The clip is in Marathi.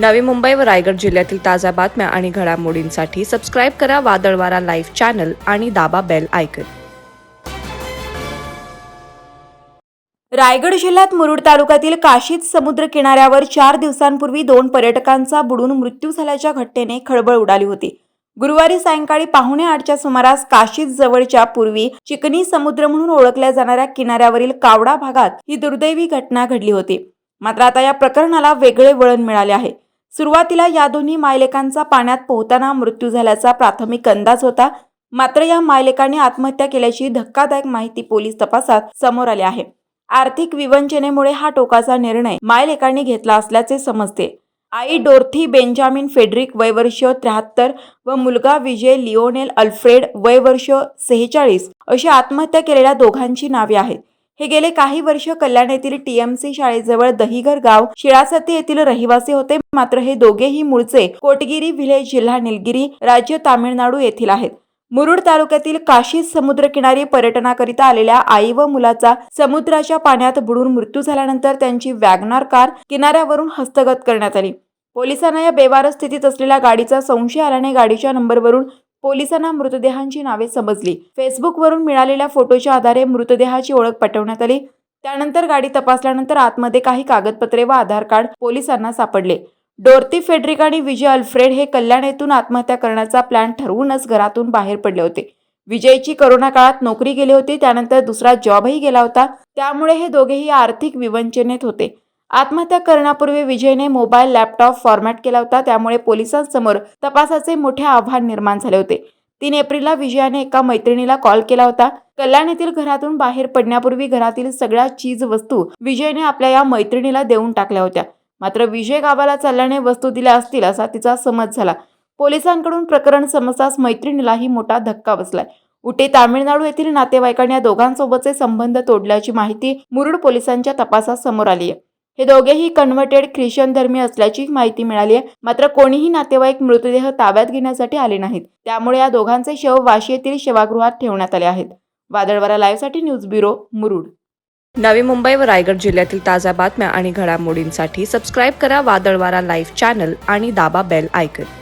नवी मुंबई व रायगड जिल्ह्यातील ताज्या बातम्या आणि घडामोडींसाठी सबस्क्राईब करा वादळवारा लाईव्ह चॅनल आणि दाबा बेल आयकॉन. रायगड जिल्ह्यात मुरुड तालुक्यातील काशीद समुद्र किनाऱ्यावर 4 दिवसांपूर्वी 2 पर्यटकांचा बुडून मृत्यू झाल्याच्या घटनेने खळबळ उडाली होती. गुरुवारी सायंकाळी 7:45च्या सुमारास काशीद जवळच्या पूर्वी चिकनी समुद्र म्हणून ओळखल्या जाणाऱ्या किनाऱ्यावरील कावडा भागात ही दुर्दैवी घटना घडली होती. मात्र आता या प्रकरणाला वेगळे वळण मिळाले आहे. सुरुवातीला या दोन्ही मायलेकांचा पाण्यात पोहताना मृत्यू झाल्याचा प्राथमिक अंदाज होता. मात्र या मायलेकांनी आत्महत्या केल्याची धक्कादायक माहिती पोलीस तपासात समोर आली आहे. आर्थिक विवंचनेमुळे हा टोकाचा निर्णय मायलेकांनी घेतला असल्याचे समजते. आई डोर्थी बेंजामिन फेडरिक वय वर्ष 73 व मुलगा विजय लिओनेल अल्फ्रेड वय वर्ष 46 अशी आत्महत्या केलेल्या दोघांची नावे आहेत. हे गेले काही वर्ष कल्याण येथील TMC शाळेजवळ दहिघर गाव शिळासती येथील रहिवासी होते. मात्र हे दोघेही मूळचे कोटगिरी व्हिलेज, जिल्हा निलगिरी, राज्य तामिळनाडू येथील आहेत. मुरुड तालुक्यातील काशीद समुद्रकिनारी पर्यटनाकरिता आलेल्या आई व मुलाचा समुद्राच्या पाण्यात बुडून मृत्यू झाल्यानंतर त्यांची वॅगनार कार किनाऱ्यावरून हस्तगत करण्यात आली. पोलिसांना या बेवारस स्थितीत असलेल्या गाडीचा संशय आल्याने गाडीच्या नंबरवरून पोलिसांना मृतदेहांची नावे समजली. फेसबुकवरून मिळालेल्या फोटोच्या आधारे मृतदेहाची ओळख पटवण्यात आली. त्यानंतर गाडी तपासल्यानंतर आतमध्ये काही कागदपत्रे व आधार कार्ड पोलिसांना सापडले. डोर्थी फेडरिक आणि विजय अल्फ्रेड हे कल्याण येथून आत्महत्या करण्याचा प्लॅन ठरवूनच घरातून बाहेर पडले होते. विजयची कोरोना काळात नोकरी गेली होती. त्यानंतर दुसरा जॉबही गेला होता. त्यामुळे हे दोघेही आर्थिक विवंचनेत होते. आत्महत्या करण्यापूर्वी विजयने मोबाईल, लॅपटॉप फॉर्मॅट केला होता. त्यामुळे पोलिसांसमोर तपासाचे मोठे आव्हान निर्माण झाले होते. 3 एप्रिलला विजयाने एका मैत्रिणीला कॉल केला होता. कल्याण येथील घरातून बाहेर पडण्यापूर्वी घरातील सगळ्या चीज वस्तू विजयने आपल्या या मैत्रिणीला देऊन टाकल्या होत्या. मात्र विजय गावाला चालल्याने वस्तू दिल्या असतील असा तिचा समज झाला. पोलिसांकडून प्रकरण समजताच मैत्रिणीलाही मोठा धक्का बसलाय. उटी, तामिळनाडू येथील नातेवाईकांनी या दोघांसोबतचे संबंध तोडल्याची माहिती मुरुड पोलिसांच्या तपासात समोर आली आहे. हे दोघेही कन्व्हर्टेड ख्रिश्चन धर्मीय असल्याची माहिती मिळाली आहे. मात्र कोणीही नातेवाईक मृतदेह ताब्यात घेण्यासाठी आले नाहीत. त्यामुळे या दोघांचे शव वाशी येथील शवागृहात ठेवण्यात आले आहेत. वादळवारा लाईव्हसाठी न्यूज ब्युरो, मुरुड. नवी मुंबई व रायगड जिल्ह्यातील ताज्या बातम्या आणि घडामोडींसाठी सबस्क्राईब करा वादळवारा लाईव्ह चॅनल आणि दाबा बेल आयकॉन.